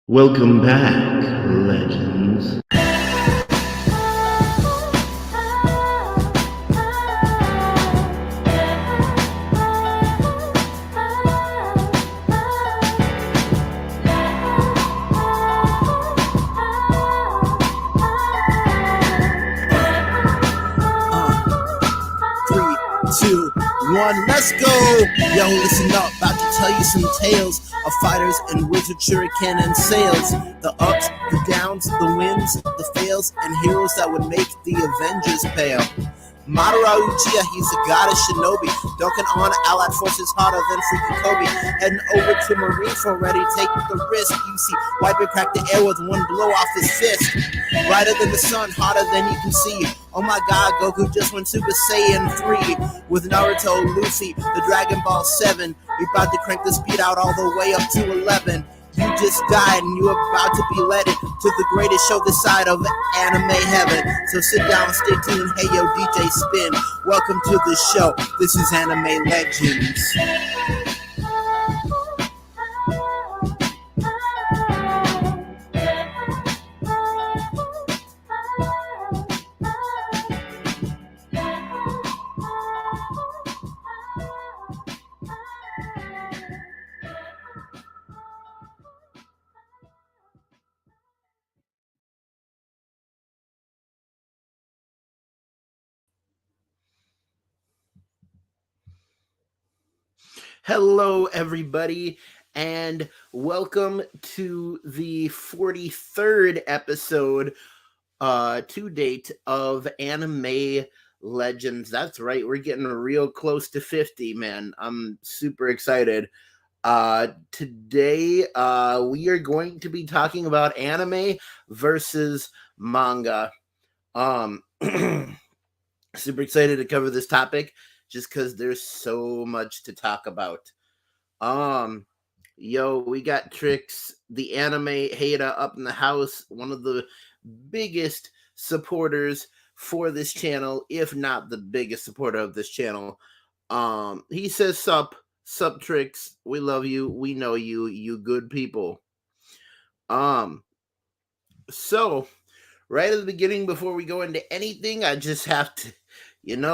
Welcome back, legends. Three, two, one, let's go! Yo, listen up, about to tell you some tales of fighters and wizard shuriken and sails. The ups, the downs, the wins, the fails, and heroes that would make the Avengers pale. Madara Uchiha, he's a goddess shinobi, dunking on allied forces harder than freaking Kobe. Heading over to Marineford, ready to take the risk. You see, wipe and crack the air with one blow off his fist. Brighter than the sun, hotter than you can see. Oh my god, Goku just went Super Saiyan 3 with Naruto, Luffy, the Dragon Ball 7. We about to crank the speed out all the way up to 11. You just died and you're about to be led to the greatest show this side of anime heaven. So sit down, stay tuned. Hey yo, DJ Spin, welcome to the show. This is Anime Legends. Hello, everybody, and welcome to the 43rd episode to date of Anime Legends. That's right, we're getting real close to 50, man. I'm super excited. Today, we are going to be talking about anime versus manga. Super excited to cover this topic just because there's so much to talk about. We got Trix, the anime hater up in the house, one of the biggest supporters for this channel, if not the biggest supporter of this channel. He says, sup Trix, we love you, we know you, you good people. So right at the beginning, before we go into anything, I just have to,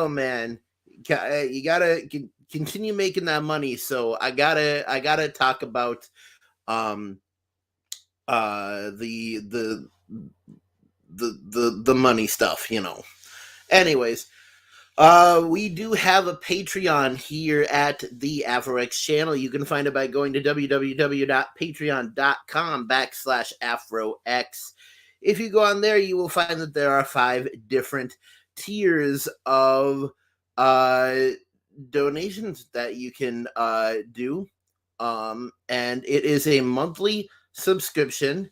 man, you gotta continue making that money. So I gotta talk about the money stuff, Anyways, we do have a Patreon here at the AfroX channel. You can find it by going to www.patreon.com/AfroX. If you go on there, you will find that there are 5 different tiers of donations that you can do. And it is a monthly subscription.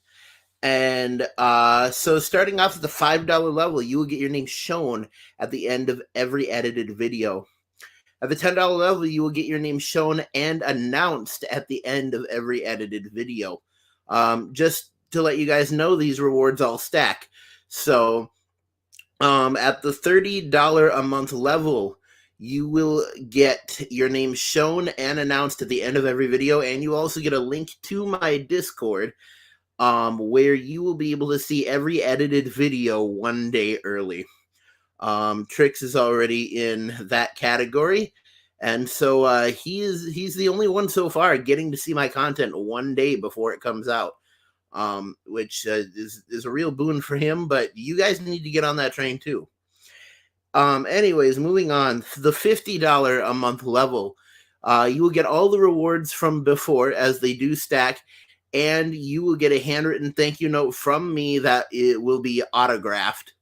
And so starting off at the $5 level, you will get your name shown at the end of every edited video. At the $10 level, you will get your name shown and announced at the end of every edited video. Just to let you guys know, these rewards all stack. So at the $30 a month level, you will get your name shown and announced at the end of every video, and you also get a link to my Discord, where you will be able to see every edited video one day early. Trix is already in that category, and so he's the only one so far getting to see my content one day before it comes out, which is a real boon for him, but you guys need to get on that train too. Anyways, moving on, the $50 a month level, you will get all the rewards from before as they do stack, and you will get a handwritten thank you note from me that it will be autographed.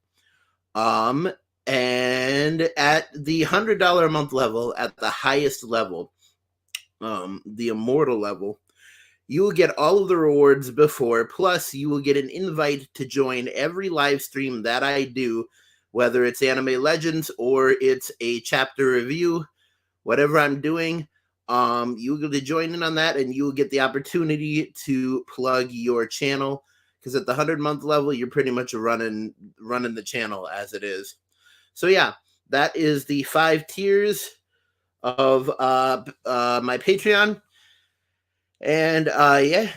And at the $100 a month level, at the highest level, the immortal level, you will get all of the rewards before, plus you will get an invite to join every live stream that I do, whether it's Anime Legends or it's a chapter review, whatever I'm doing. You will get to join in on that, and you will get the opportunity to plug your channel, because at the 100-month level, you're pretty much running the channel as it is. So yeah, that is the 5 tiers of my Patreon. And yeah,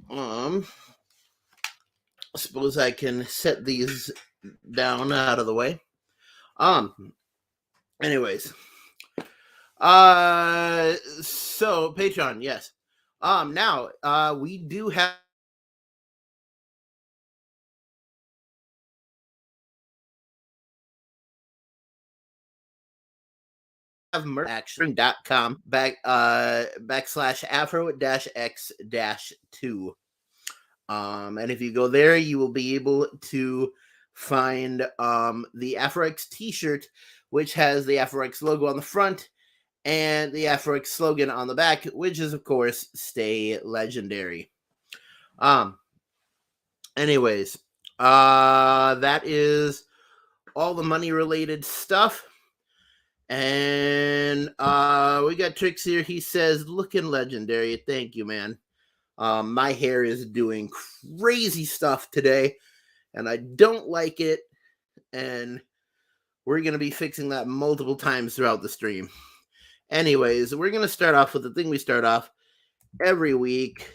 I suppose I can set these down out of the way. Um, anyways, so Patreon, yes. Now, we do have merch.com backslash afro dash x dash 2. And if you go there, you will be able to find the AfroX t-shirt, which has the AfroX logo on the front and the AfroX slogan on the back, which is, of course, stay legendary. Anyways, that is all the money related stuff. And we got Tricks here. He says, looking legendary. Thank you, man. My hair is doing crazy stuff today, and I don't like it. And we're going to be fixing that multiple times throughout the stream. Anyways, we're going to start off with the thing we start off every week.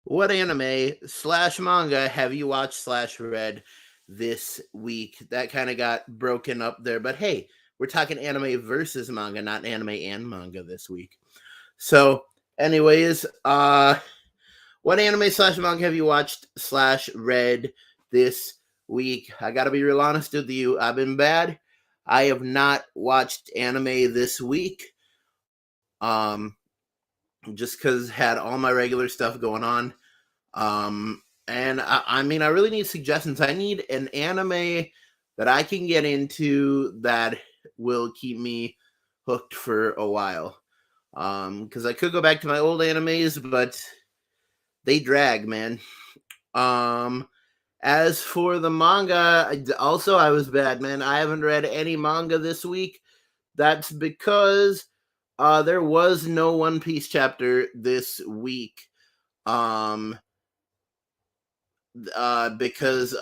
What anime slash manga have you watched slash read this week? That kind of got broken up there, but hey, we're talking anime versus manga, not anime and manga this week. So, anyways, what anime slash manga have you watched slash read this week? I gotta be real honest with you. I've been bad. I have not watched anime this week. Just because had all my regular stuff going on. And I mean, I really need suggestions. I need an anime that I can get into that will keep me hooked for a while. Because I could go back to my old animes, but they drag, man. As for the manga, I was bad, man. I haven't read any manga this week. That's because there was no One Piece chapter this week. Because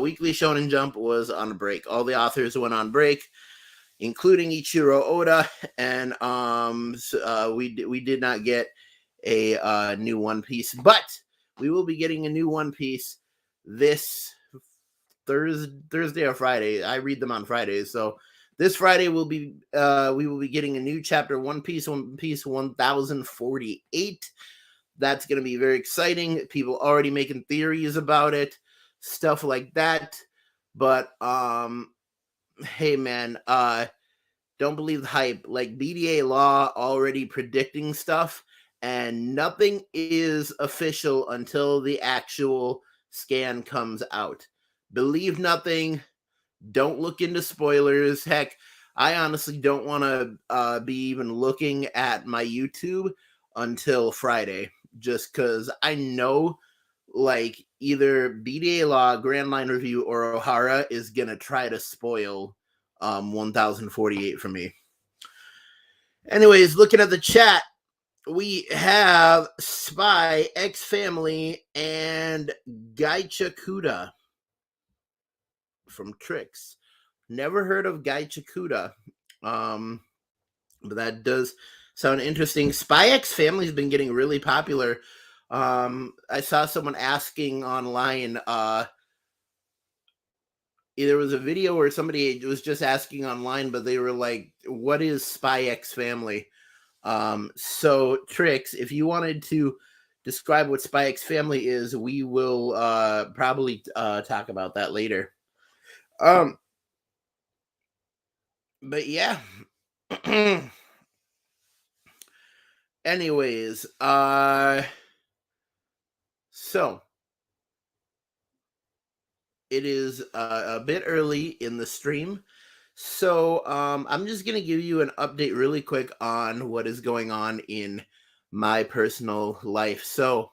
Weekly Shonen Jump was on a break. All the authors went on break, including Ichiro Oda, and we did not get a new One Piece, but we will be getting a new One Piece this Thursday or Friday. I read them on Fridays, so this Friday we will be getting a new chapter, One Piece 1048. That's going to be very exciting. People already making theories about it, stuff like that. But hey man, don't believe the hype. Like BDA Law already predicting stuff, and nothing is official until the actual scan comes out. Believe nothing. Don't look into spoilers. Heck, I honestly don't want to be even looking at my YouTube until Friday, just because I know like either BDA Law, Grand Line Review, or O'Hara is going to try to spoil 1048 for me. Anyways, looking at the chat, we have Spy, X Family, and Gaicha Kuda from Tricks. Never heard of Gaicha Kuda. But that does sound interesting. Spy X Family has been getting really popular. I saw someone asking online, there was a video where somebody was just asking online, but they were like, what is Spy X Family? So Tricks, if you wanted to describe what Spy X Family is, we will probably talk about that later. But yeah. Anyways, so it is a bit early in the stream. So I'm just going to give you an update really quick on what is going on in my personal life. So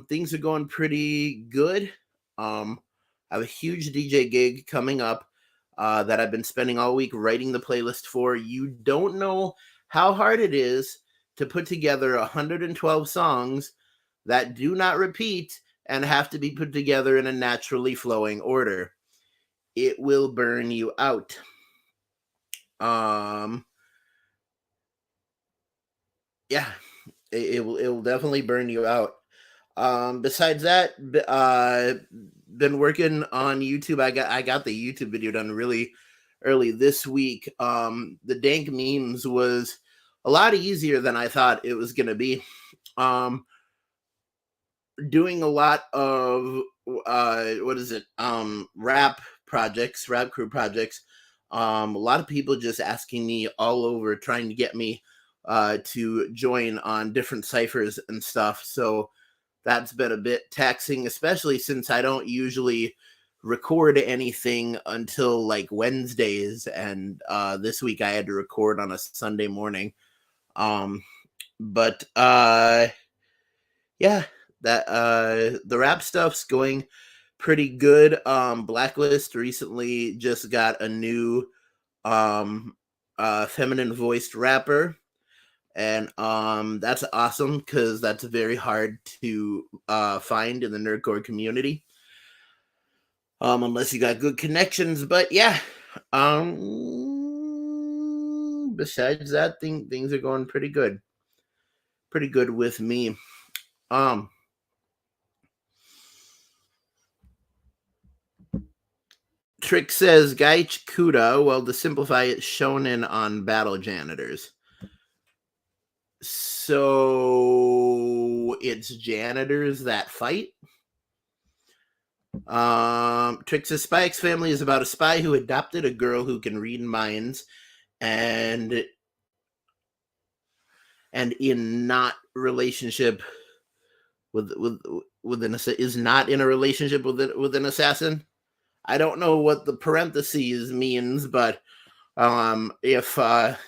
things are going pretty good. I have a huge DJ gig coming up that I've been spending all week writing the playlist for. You don't know how hard it is to put together 112 songs that do not repeat and have to be put together in a naturally flowing order. It will burn you out. Yeah, it will definitely burn you out. Besides that, been working on YouTube. I got the YouTube video done really early this week. The dank memes was a lot easier than I thought it was gonna be. Um, doing a lot of what is it? Rap projects, rap crew projects. A lot of people just asking me all over, trying to get me to join on different ciphers and stuff. So that's been a bit taxing, especially since I don't usually record anything until like Wednesdays, and this week I had to record on a Sunday morning. But yeah, that the rap stuff's going pretty good. Blacklist recently just got a new feminine voiced rapper, and that's awesome because that's very hard to find in the nerdcore community, unless you got good connections. But yeah, besides that, things are going pretty good with me. um Trick says Gai Chikuda. Well, to simplify it, shonen on battle janitors. So it's janitors that fight. Trix's Spy X Family is about a spy who adopted a girl who can read minds, and in not relationship with an is not in a relationship with an assassin. I don't know what the parentheses means, but if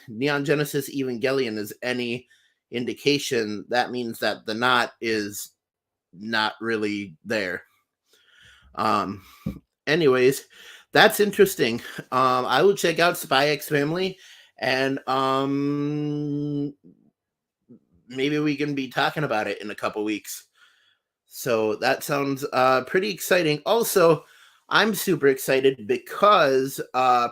Neon Genesis Evangelion is any indication, that means that the knot is not really there. Anyways, that's interesting. I will check out Spy X Family, and maybe we can be talking about it in a couple weeks. So that sounds pretty exciting. Also, I'm super excited because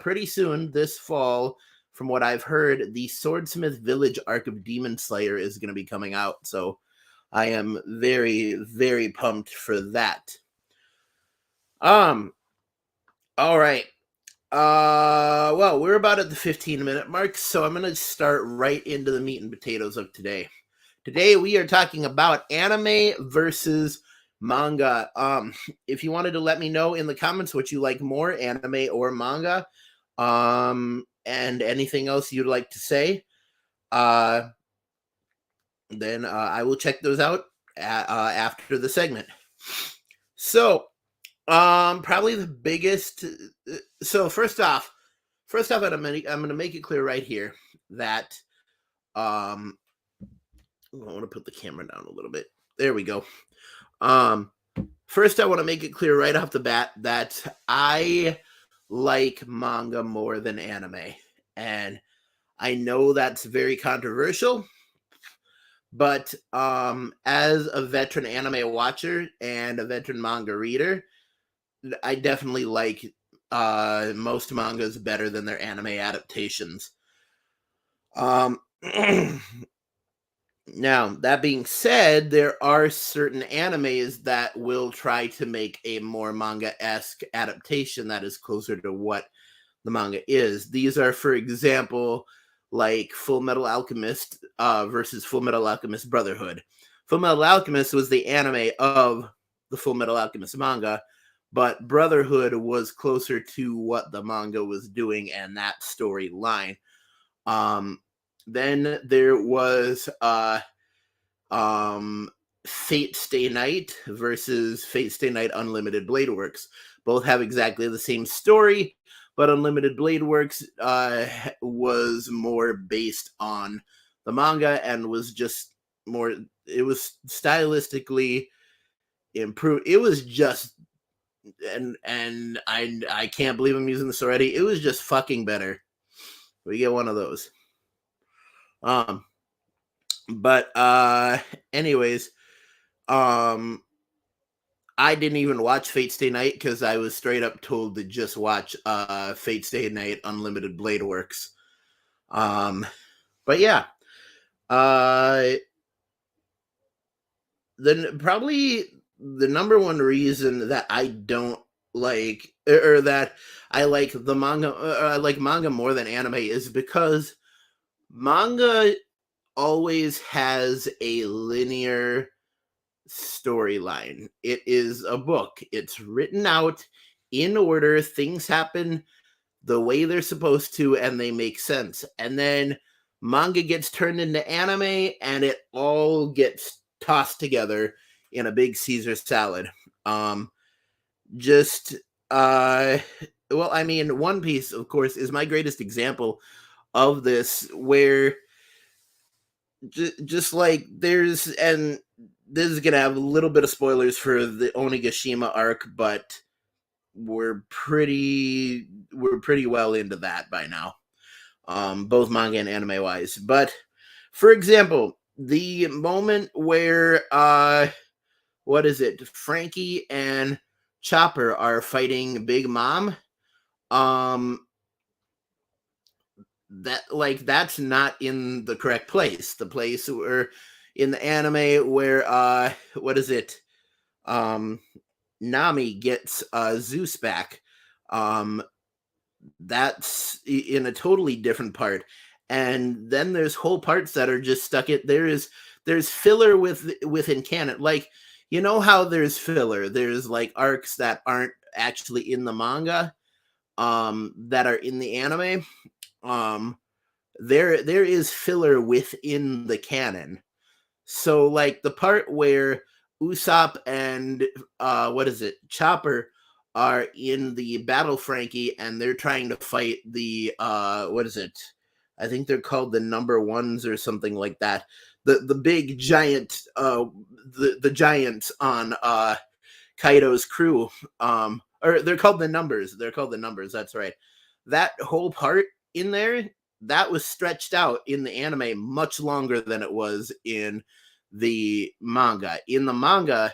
pretty soon this fall, from what I've heard, the Swordsmith Village arc of Demon Slayer is going to be coming out. So I am very, very pumped for that. All right. Well, we're about at the 15-minute mark, so I'm going to start right into the meat and potatoes of today. Today we are talking about anime versus manga. If you wanted to let me know in the comments what you like more, anime or manga, and anything else you'd like to say, then I will check those out after the segment. So, probably the biggest. So first off, I'm gonna make it clear right here that I want to put the camera down a little bit. There we go. First, I want to make it clear right off the bat that I like manga more than anime. And I know that's very controversial, but as a veteran anime watcher and a veteran manga reader, I definitely like most mangas better than their anime adaptations. Now, that being said, there are certain animes that will try to make a more manga-esque adaptation that is closer to what the manga is. These are, for example, like Full Metal Alchemist versus Full Metal Alchemist Brotherhood. Full Metal Alchemist was the anime of the Full Metal Alchemist manga, but Brotherhood was closer to what the manga was doing and that storyline. Then there was Fate Stay Night versus Fate Stay Night Unlimited Blade Works. Both have exactly the same story, but Unlimited Blade Works was more based on the manga and was just more. It was stylistically improved. It was just and I can't believe I'm using this already. It was just fucking better. We get one of those. Um, but anyways, um, I didn't even watch Fate Stay Night because I was straight up told to just watch Fate Stay Night Unlimited Blade Works. Um, but yeah, uh, then probably the number one reason that I don't like or that I like the manga, I like manga more than anime is because manga always has a linear storyline. It is a book. It's written out in order. Things happen the way they're supposed to and they make sense. And then manga gets turned into anime and it all gets tossed together in a big Caesar salad. Um just uh well, I mean, One Piece, of course, is my greatest example of this, where just like there's, and this is gonna have a little bit of spoilers for the Onigashima arc, but we're pretty well into that by now, both manga and anime wise. But for example, the moment where what is it, Frankie and Chopper are fighting Big Mom, um that's not in the correct place. The place where in the anime where what is it, um Nami gets Zeus back, um that's in a totally different part. And then there's whole parts that are just stuck it there's filler within canon. Like, you know how there's filler, there's like arcs that aren't actually in the manga, that are in the anime. um there is filler within the canon. So like the part where Usopp and what is it, Chopper are in the battle Frankie and they're trying to fight the what is it? I think they're called the number ones or something like that. The big giant the giants on Kaido's crew. Or they're called the numbers. They're called the numbers. That's right. That whole part in there, that was stretched out in the anime much longer than it was in the manga. In the manga,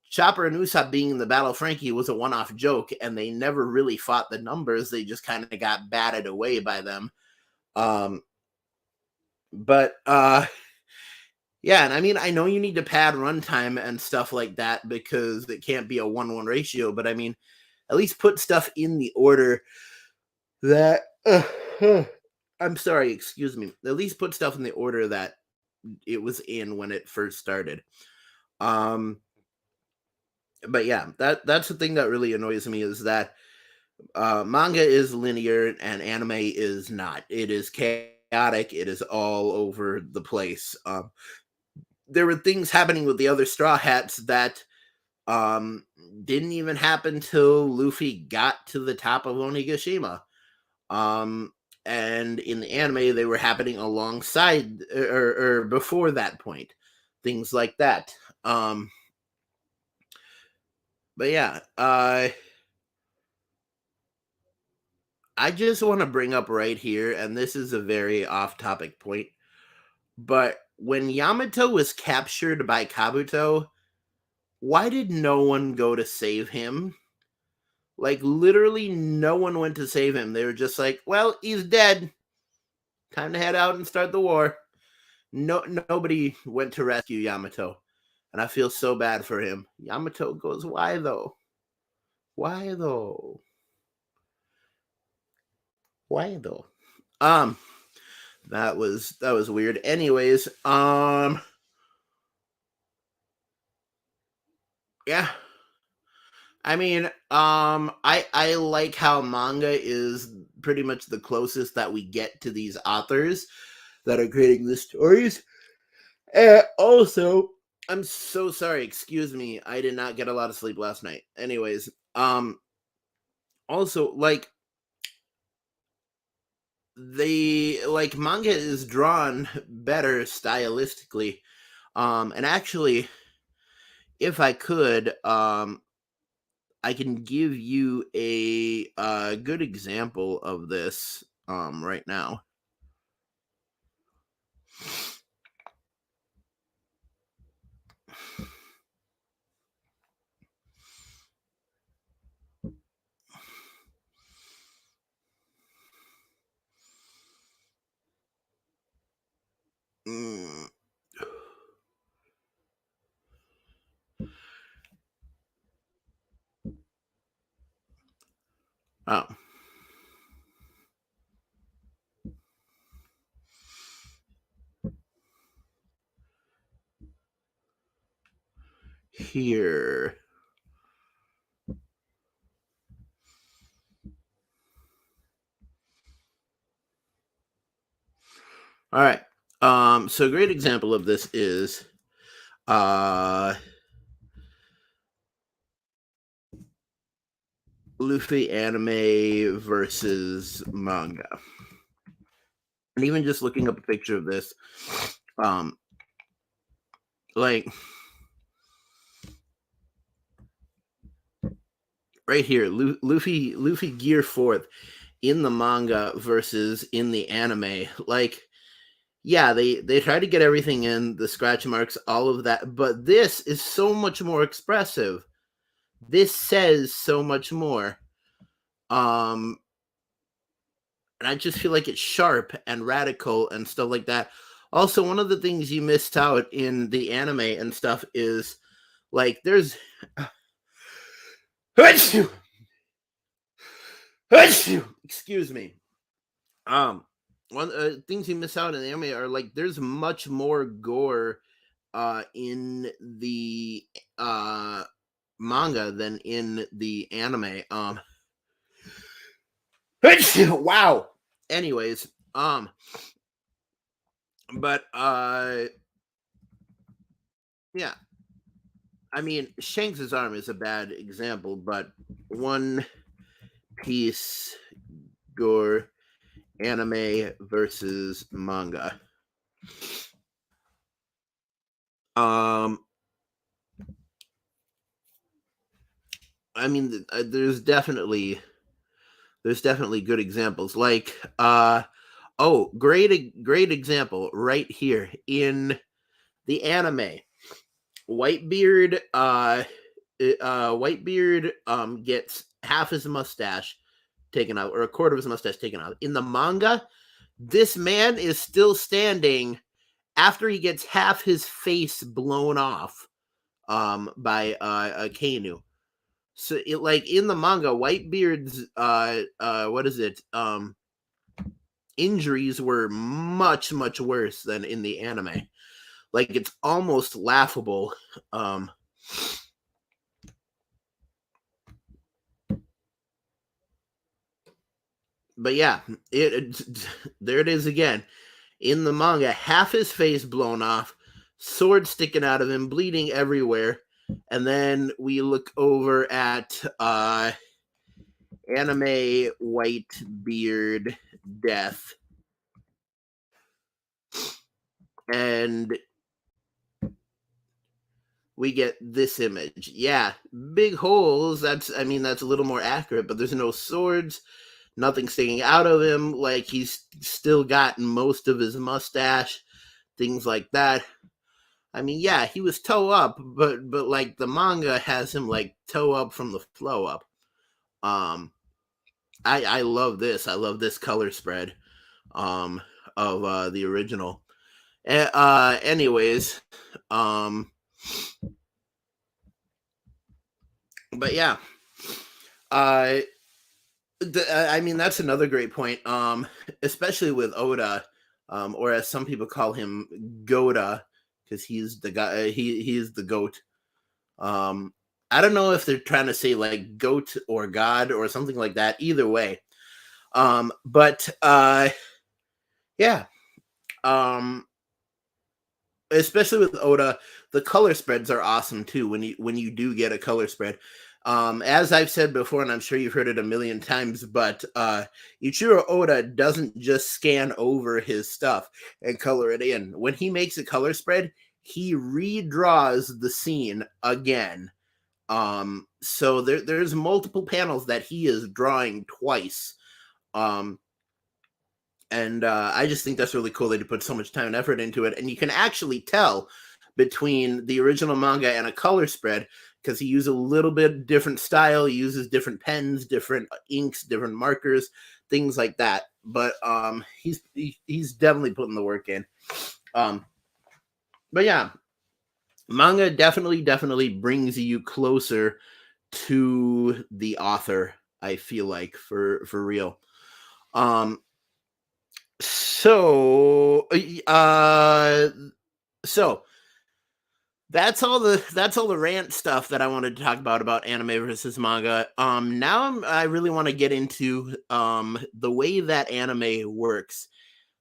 Chopper and Usopp being in the Battle of Frankie was a one-off joke, and they never really fought the numbers. They just kind of got batted away by them. Um, but yeah, and I mean, I know you need to pad runtime and stuff like that because it can't be a 1-1 ratio, but I mean, at least put stuff in the order that I'm sorry, excuse me. At least put stuff in the order that it was in when it first started. Um but yeah, that's the thing that really annoys me, is that manga is linear and anime is not. It is chaotic. It is all over the place. There were things happening with the other Straw Hats that um didn't even happen till Luffy got to the top of Onigashima. Um and in the anime they were happening alongside or before that point. Things like that. But yeah, I just want to bring up right here, and this is a very off-topic point, but when Yamato was captured by Kabuto, why did no one go to save him? Like, literally no one went to save him. They were just like, well, he's dead. Time to head out and start the war. Nobody went to rescue Yamato. And I feel so bad for him. Yamato goes, why though? Why though? Why though? Um, that was weird. Anyways, yeah. I mean, I like how manga is pretty much the closest that we get to these authors that are creating the stories. And also, I'm so sorry, excuse me. I did not get a lot of sleep last night. Anyways, also, like, manga is drawn better stylistically. And actually, if I could, I can give you a good example of this right now. Mm. Oh. Here. All right. So a great example of this is Luffy anime versus manga. And even just looking up a picture of this, like right here, Luffy Gear Fourth in the manga versus in the anime. Like, yeah, they try to get everything in, the scratch marks, all of that, but this is so much more expressive. This says so much more. And I just feel like it's sharp and radical and stuff like that. Also, one of the things you missed out in the anime and stuff is like there's excuse me. One things you miss out in the anime are like there's much more gore in the manga than in the anime. Wow. Anyways, but yeah. I mean, Shanks's arm is a bad example, but One Piece gore anime versus manga. Um, I mean, there's definitely good examples. Like, great example right here in the anime. Whitebeard, Whitebeard, gets half his mustache taken out, or a quarter of his mustache taken out. In the manga, this man is still standing after he gets half his face blown off, by a Kainu. So, like in the manga, Whitebeard's, what is it? Injuries were much worse than in the anime. Like it's almost laughable. But yeah, there it is again. In the manga, half his face blown off, sword sticking out of him, bleeding everywhere. And then we look over at anime white beard death. And we get this image. Yeah, big holes. That's a little more accurate, but there's no swords, nothing sticking out of him. Like he's still got most of his mustache, things like that. I mean, yeah, he was toe up, but like the manga has him like toe up from the flow up. I love this. I love this color spread of the original. Anyways, but yeah, uh, that's another great point. Especially with Oda, or as some people call him, Goda, because he's the guy. He's the goat. I don't know if they're trying to say like goat or god or something like that. Either way, but yeah. Especially with Oda, the color spreads are awesome too. When you do get a color spread, as I've said before, and I'm sure you've heard it a million times, but Ichiro Oda doesn't just scan over his stuff and color it in. When he makes a color spread, he redraws the scene again, So there's multiple panels that he is drawing twice. Um, and I just think that's really cool that he put so much time and effort into it. And you can actually tell between the original manga and a color spread because he uses a little bit different style. He uses different pens, different inks, different markers, things like that. But he's definitely putting the work in. But yeah, manga definitely brings you closer to the author. I feel like for real. Um, so uh, so that's all the rant stuff that I wanted to talk about anime versus manga. Now I really want to get into the way that anime works,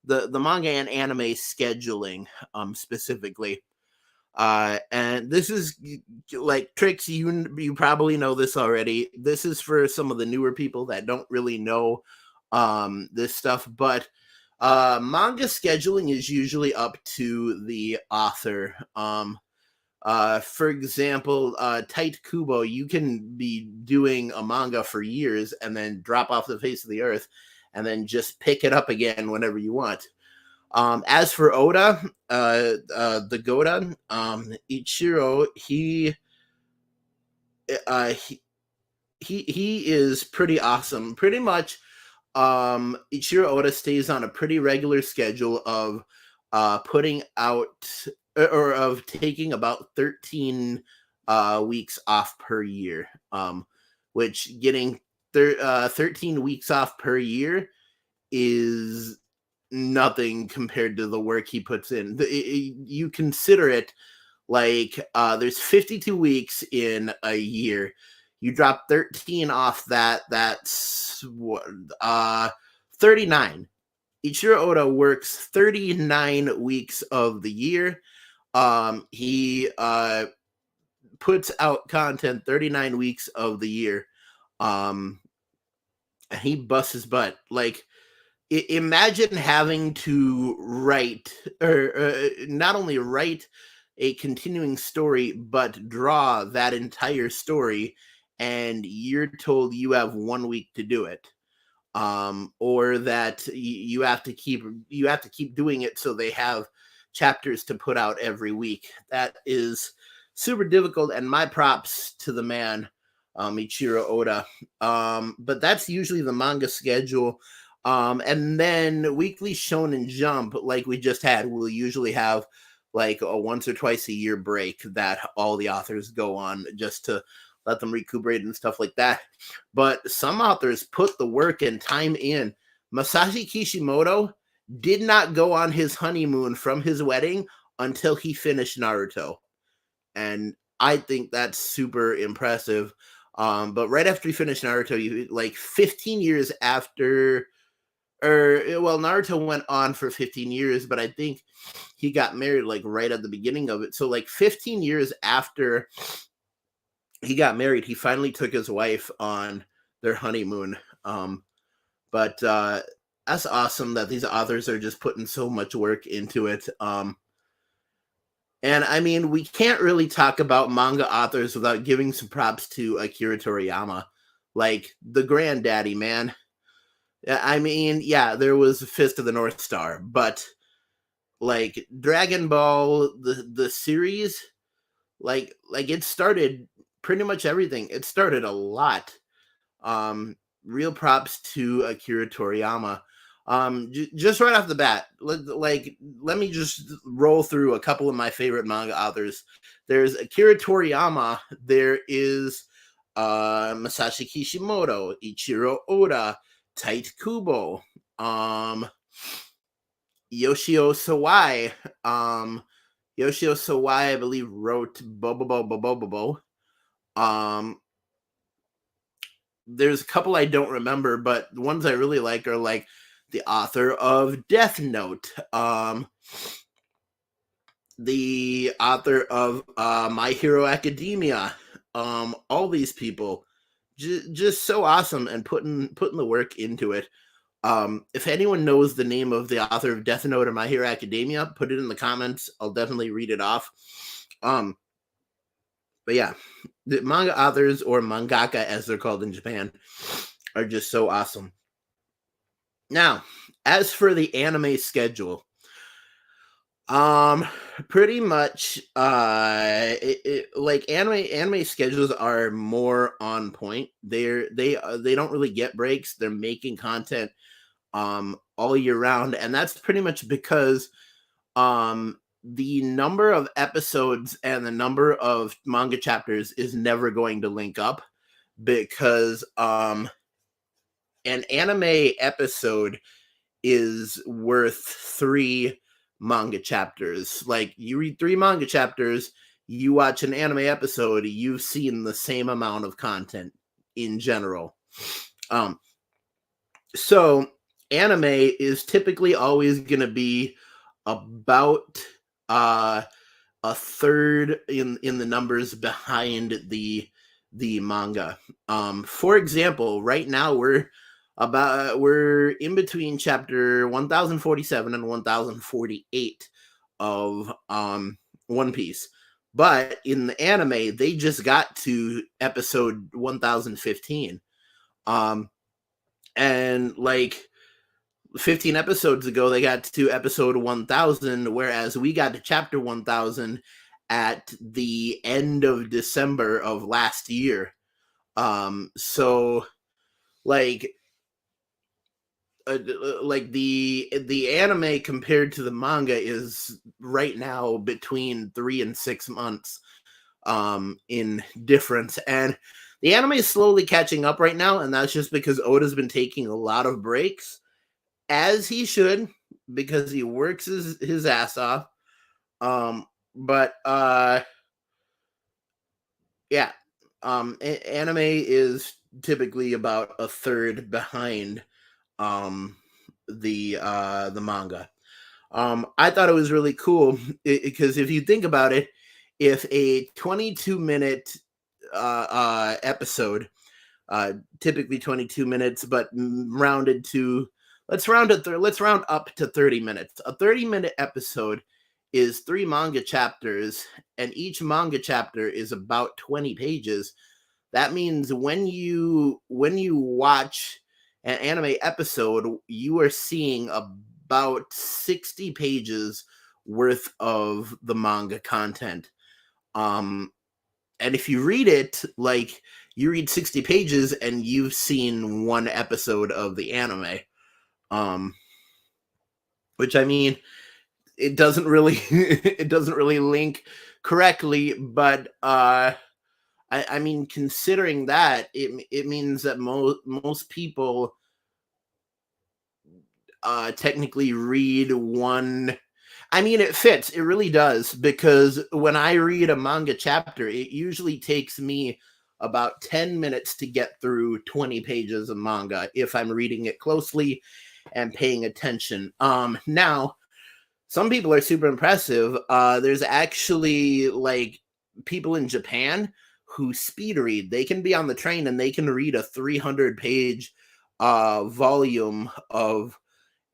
the manga and anime scheduling specifically. And this is like tricks. You probably know this already. This is for some of the newer people that don't really know this stuff, but manga scheduling is usually up to the author. For example, Tight Kubo, you can be doing a manga for years and then drop off the face of the earth and then just pick it up again whenever you want. As for Oda, the Goda, Ichiro, uh, he he is pretty awesome. Pretty much, Ichiro Oda stays on a pretty regular schedule of putting out or of taking about 13 weeks off per year. Which getting 13 weeks off per year is nothing compared to the work he puts in. You consider it like there's 52 weeks in a year. You drop 13 off that. That's 39. Ichiro Oda works 39 weeks of the year. He puts out content 39 weeks of the year. And he busts his butt. Like, imagine having to write or not only write a continuing story but draw that entire story, and you're told you have 1 week to do it, or that you have to keep doing it so they have chapters to put out every week. That is super difficult, and my props to the man, Ichiro Oda. But that's usually the manga schedule. And then Weekly Shonen Jump, like we just had, will usually have like a once or twice a year break that all the authors go on just to let them recuperate and stuff like that. But some authors put the work and time in. Masashi Kishimoto did not go on his honeymoon from his wedding until he finished Naruto. And I think that's super impressive. But right after he finished Naruto, like 15 years after, Naruto went on for 15 years, but I think he got married like right at the beginning of it. So like 15 years after he got married, he finally took his wife on their honeymoon. But that's awesome that these authors are just putting so much work into it. And I mean, we can't really talk about manga authors without giving some props to Akira Toriyama, like the granddaddy, man. I mean, yeah, there was Fist of the North Star, but like Dragon Ball, the series, like it started pretty much everything. It started a lot. Real props to Akira Toriyama. Just right off the bat, let me just roll through a couple of my favorite manga authors. There's Akira Toriyama. There is Masashi Kishimoto, Ichiro Oda, Tight Kubo, Yoshio Sawai. Yoshio Sawai, I believe, wrote Bobo. There's a couple I don't remember, but the ones I really like are like the author of Death Note, the author of My Hero Academia. All these people, just so awesome and putting the work into it. If anyone knows the name of the author of Death Note or My Hero Academia, put it in the comments. I'll definitely read it off. But yeah, the manga authors, or mangaka as they're called in Japan, are just so awesome. Now, as for the anime schedule, um pretty much like anime schedules are more on point. They don't really get breaks. They're making content all year round, and that's pretty much because the number of episodes and the number of manga chapters is never going to link up, because an anime episode is worth 3 manga chapters. Like, you read 3 manga chapters, you watch an anime episode, you've seen the same amount of content in general. So anime is typically always going to be about a third in the numbers behind the manga. For example, right now we're in between chapter 1047 and 1048 of One Piece. But in the anime, they just got to episode 1015. And like 15 episodes ago, they got to episode 1000, whereas we got to chapter 1000 at the end of December of last year. So like the anime compared to the manga is right now between 3 and 6 months in difference, and the anime is slowly catching up right now, and that's just because Oda's been taking a lot of breaks, as he should, because he works his ass off. But yeah, anime is typically about a third behind the manga. I thought it was really cool because if you think about it, if a 22-minute episode, typically 22 minutes, but rounded to let's round up to 30 minutes. A 30-minute episode is 3 manga chapters, and each manga chapter is about 20 pages. That means when you watch an anime episode, you are seeing about 60 pages worth of the manga content. And if you read it, like, you read 60 pages and you've seen 1 episode of the anime. Which, I mean, it doesn't really it doesn't really link correctly, but I mean, considering that, it means that most people technically read one. I mean, it fits. It really does, because when I read a manga chapter, it usually takes me about 10 minutes to get through 20 pages of manga if I'm reading it closely and paying attention. Now, some people are super impressive. There's actually, like, people in Japan who speed read. They can be on the train and they can read a 300-page volume of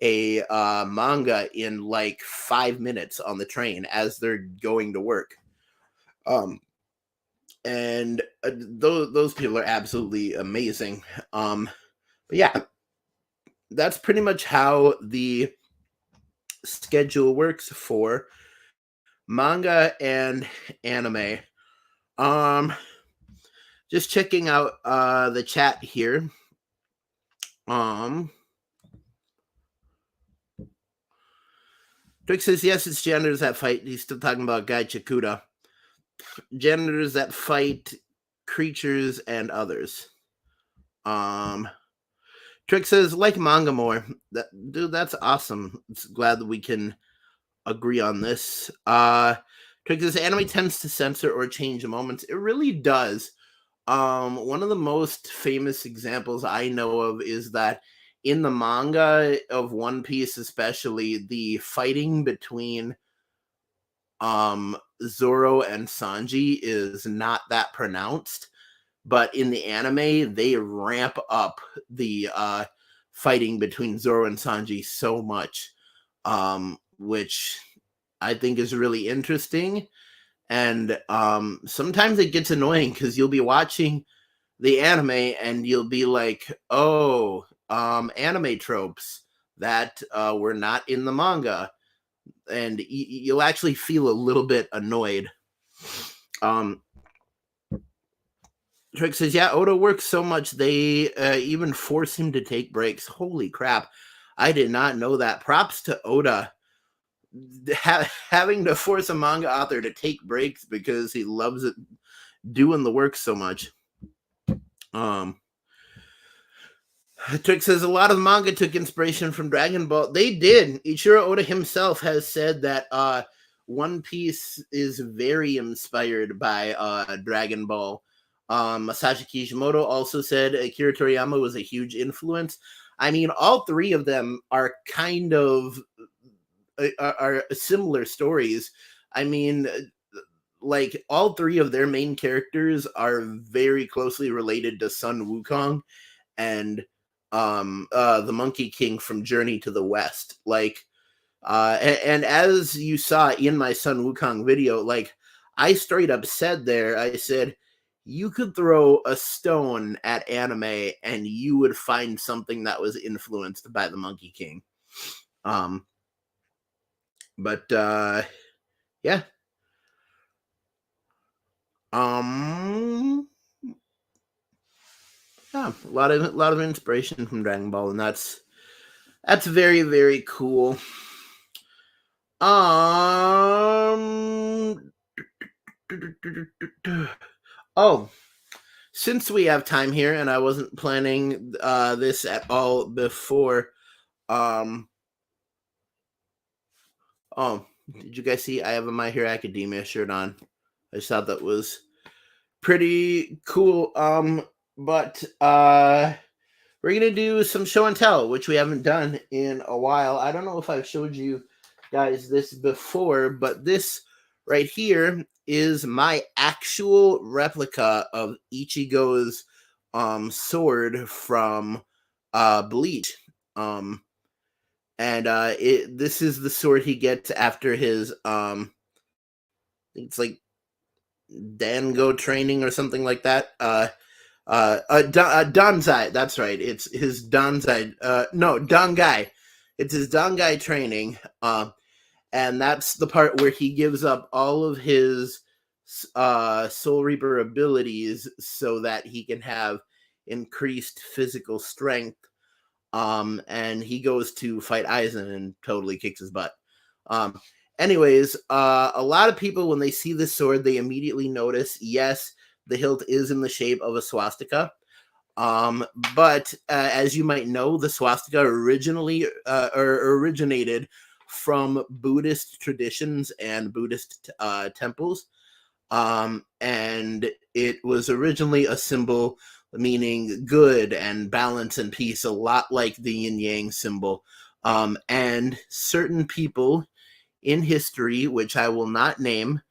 a manga in like 5 minutes on the train as they're going to work. And those people are absolutely amazing. But yeah, that's pretty much how the schedule works for manga and anime. Just checking out the chat here. Twix says, yes, it's janitors that fight. He's still talking about Guy Chikuda. Janitors that fight creatures and others. Trick says, like manga more. Dude, that's awesome. It's glad that we can agree on this. Trick says, anime tends to censor or change moments. It really does. One of the most famous examples I know of is that in the manga of One Piece, especially, the fighting between Zoro and Sanji is not that pronounced, but in the anime they ramp up the fighting between Zoro and Sanji so much, which I think is really interesting. And sometimes it gets annoying because you'll be watching the anime and you'll be like, oh, anime tropes that were not in the manga, and you'll actually feel a little bit annoyed. um Trick says, yeah, Oda works so much they even force him to take breaks. Holy crap, I did not know that. Props to Oda, having to force a manga author to take breaks because he loves it, doing the work so much. Trick says a lot of manga took inspiration from Dragon Ball. They did. Ichiro Oda himself has said that One Piece is very inspired by Dragon Ball. Masashi Kishimoto also said Akira Toriyama was a huge influence. I mean, all three of them are kind of are similar stories. I mean, like all three of their main characters are very closely related to Sun Wukong and the Monkey King from Journey to the West. Like and as you saw in my Sun Wukong video, like I straight up said there, I said you could throw a stone at anime and you would find something that was influenced by the Monkey King. But yeah. Yeah, a lot of inspiration from Dragon Ball, and that's very, very cool. Oh, since we have time here, and I wasn't planning this at all before. Oh, did you guys see? I have a My Hero Academia shirt on. I just thought that was pretty cool. But we're gonna do some show and tell, which we haven't done in a while. I don't know if I've showed you guys this before, but this right here is my actual replica of Ichigo's sword from Bleach. And this is the sword he gets after his it's like Dango training or something like that. Danzai, that's right. It's his Danzai. No, Dangai. It's his Dangai training. And that's the part where he gives up all of his Soul Reaper abilities so that he can have increased physical strength. And he goes to fight Aizen and totally kicks his butt. Anyways, a lot of people, when they see this sword, they immediately notice, yes, the hilt is in the shape of a swastika. But as you might know, the swastika originally originated from Buddhist traditions and Buddhist temples. And it was originally a symbol meaning good and balance and peace, a lot like the yin yang symbol. And certain people in history, which I will not name,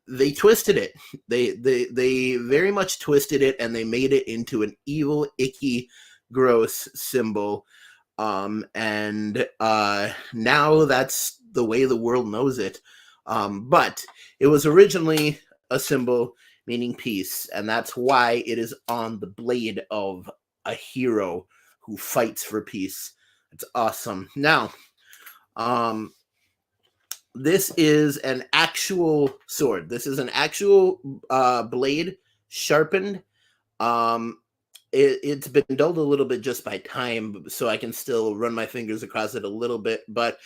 they twisted it. They very much twisted it, and they made it into an evil, icky, gross symbol. And now that's the way the world knows it. But it was originally a symbol meaning peace, and that's why it is on the blade of a hero who fights for peace. It's awesome. Now, this is an actual sword. This is an actual blade, sharpened. It's been dulled a little bit just by time, so I can still run my fingers across it a little bit. But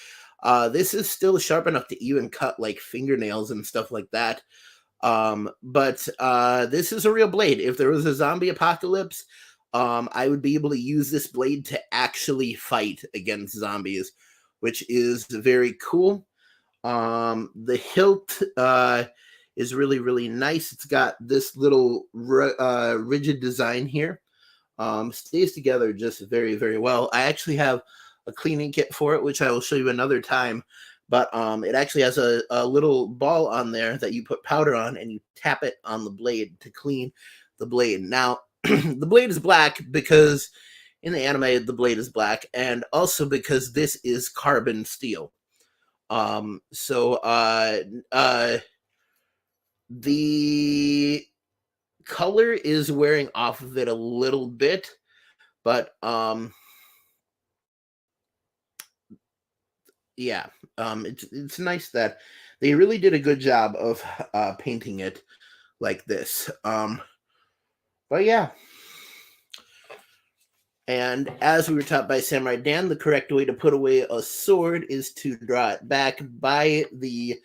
this is still sharp enough to even cut like fingernails and stuff like that. But this is a real blade. If there was a zombie apocalypse, I would be able to use this blade to actually fight against zombies, which is very cool. The hilt is really, really nice. It's got this little rigid design here. Stays together just very, very well. I actually have a cleaning kit for it, which I will show you another time. But it actually has a little ball on there that you put powder on, and you tap it on the blade to clean the blade. Now, the blade is black because in the anime, the blade is black, and also because this is carbon steel. So the color is wearing off of it a little bit, but yeah, it's nice that they really did a good job of painting it like this. But yeah, and as we were taught by Samurai Dan, the correct way to put away a sword is to draw it back by the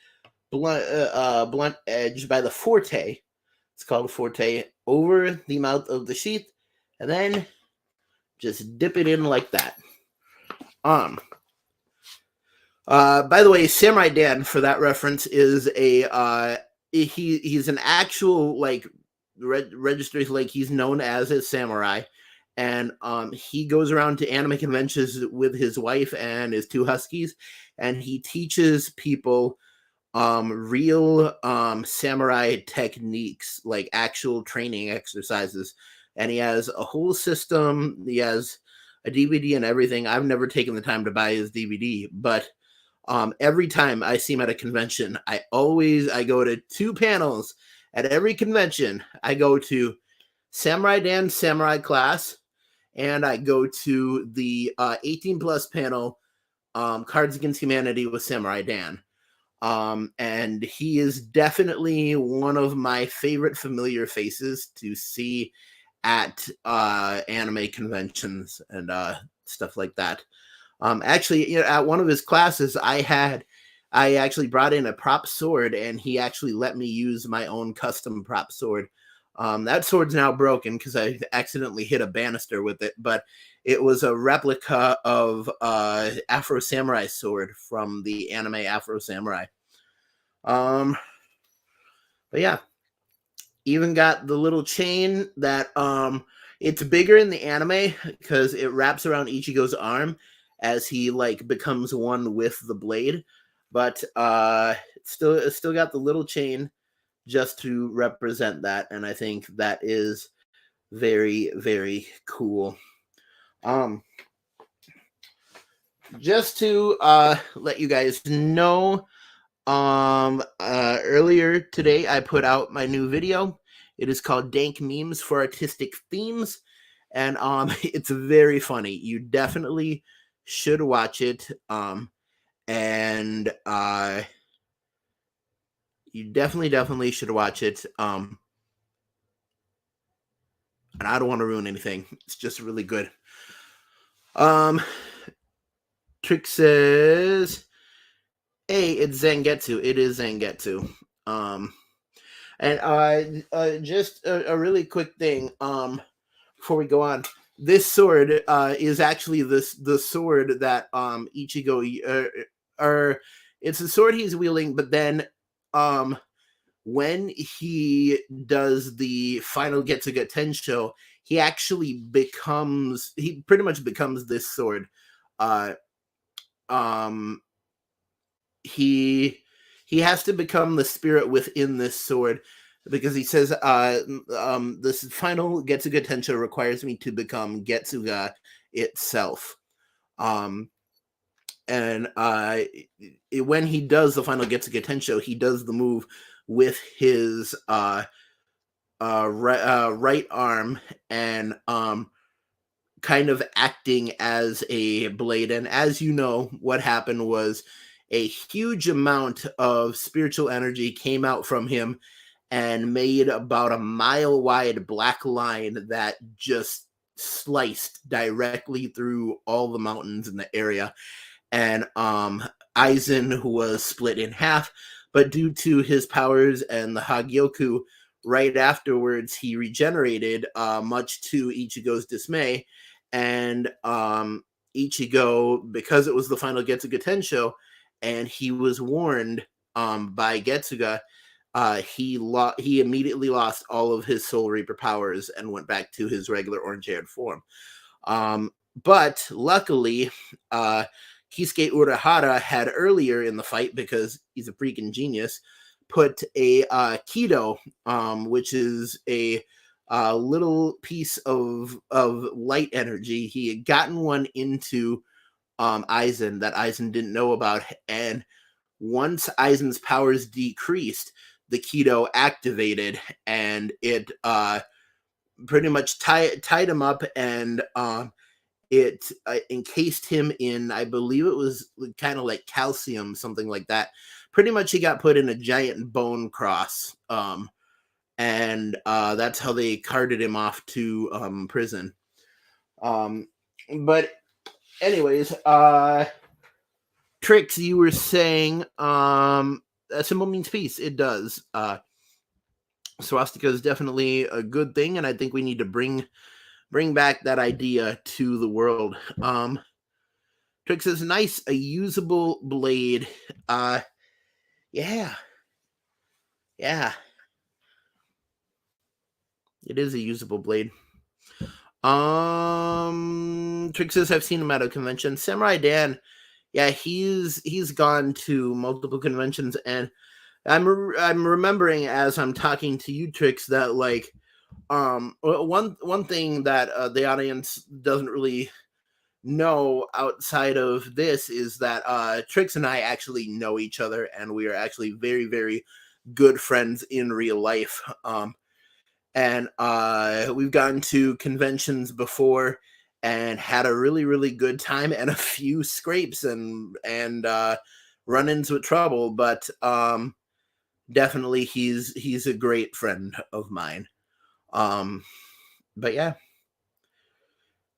blunt edge, by the forte. It's called a forte, over the mouth of the sheath, and then just dip it in like that. Um. By the way, Samurai Dan, for that reference, is a he's an actual like registered, like he's known as a samurai, and he goes around to anime conventions with his wife and his two huskies, and he teaches people real samurai techniques, like actual training exercises, and he has a whole system. He has a DVD and everything. I've never taken the time to buy his DVD, but every time I see him at a convention, I go to two panels at every convention. I go to Samurai Dan Samurai class, and I go to the 18 plus panel, Cards Against Humanity with Samurai Dan. And he is definitely one of my favorite familiar faces to see at anime conventions and stuff like that. Actually, at one of his classes, I actually brought in a prop sword, and he actually let me use my own custom prop sword. That sword's now broken because I accidentally hit a banister with it, but it was a replica of Afro Samurai sword from the anime Afro Samurai. But yeah, even got the little chain that it's bigger in the anime because it wraps around Ichigo's arm as he like becomes one with the blade, but it's still got the little chain just to represent that, and I think that is very, very cool. Just to let you guys know, earlier today I put out my new video. It is called Dank Memes for Artistic Themes, and it's very funny. You definitely should watch it. And you definitely should watch it. And I don't want to ruin anything. It's just really good. Trick says, "Hey, it's Zangetsu. It is Zangetsu." And just a really quick thing. Before we go on, this sword is actually the sword that Ichigo or it's a sword he's wielding, but then when he does the final Getsuga Tensho, he pretty much becomes this sword. Uh um he has to become the spirit within this sword, because he says this final Getsuga Tensho requires me to become Getsuga itself. And when he does the final Getsuga Tensho, he does the move with his right arm, and kind of acting as a blade. And as you know, what happened was a huge amount of spiritual energy came out from him and made about a mile wide black line that just sliced directly through all the mountains in the area. And Aizen was split in half, but due to his powers and the Hagyoku, right afterwards he regenerated, much to Ichigo's dismay. And Ichigo, because it was the final Getsuga Tensho, and he was warned by Getsuga, he immediately lost all of his Soul Reaper powers and went back to his regular orange-haired form. But luckily, Kisuke Urahara had earlier in the fight, because he's a freaking genius, put a Kido, which is a little piece of light energy. He had gotten one into Aizen that Aizen didn't know about, and once Aizen's powers decreased, the Keto activated, and it pretty much tied him up, and it encased him in, I believe it was kind of like calcium, something like that. Pretty much he got put in a giant bone cross, and that's how they carted him off to prison. But anyways, Trix, you were saying a symbol means peace. It does. Swastika is definitely a good thing, and I think we need to bring back that idea to the world. Trix is nice, a usable blade. Yeah. It is a usable blade. Trix says I've seen him at a convention. Samurai Dan, yeah, he's gone to multiple conventions, and I'm remembering as I'm talking to you, Trix, that like one thing that the audience doesn't really know outside of this is that Trix and I actually know each other, and we are actually very, very good friends in real life. And we've gone to conventions before and had a really, really good time, and a few scrapes and run-ins with trouble, but definitely he's a great friend of mine. But yeah.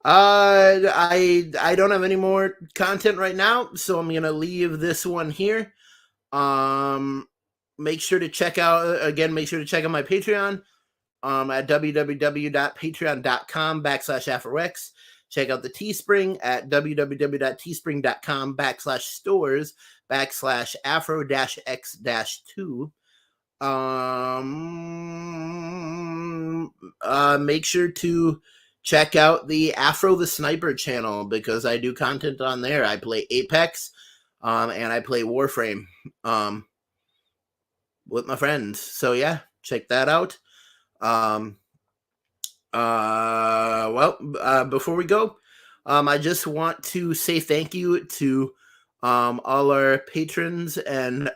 I don't have any more content right now, so I'm gonna leave this one here. Make sure to check out my Patreon at www.patreon.com/AfroX. Check out the Teespring at www.teespring.com/stores/Afro-X-2. Make sure to check out the Afro the Sniper channel, because I do content on there. I play Apex, and I play Warframe, with my friends. So yeah, check that out. Before we go, I just want to say thank you to all our patrons, and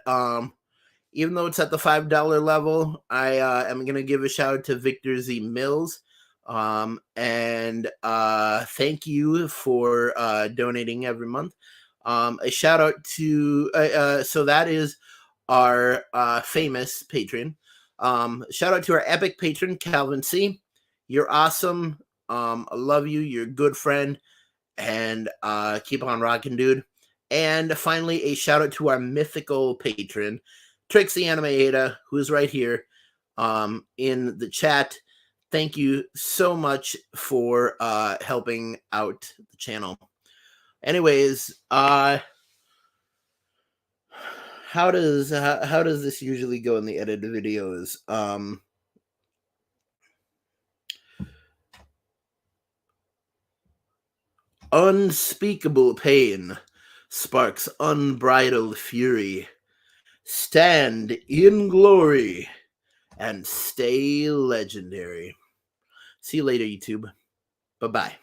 even though it's at the $5 level, I am going to give a shout out to Victor Z. Mills. And thank you for donating every month. A shout out to, so that is our famous patron. Shout out to our epic patron, Calvin C. You're awesome. I love you. You're a good friend. And keep on rocking, dude. And finally, a shout out to our mythical patron, Trixie Animaeda, who's right here in the chat. Thank you so much for helping out the channel. Anyways, how does this usually go in the edited videos? Unspeakable pain sparks unbridled fury. Stand in glory and stay legendary. See you later, YouTube. Bye-bye.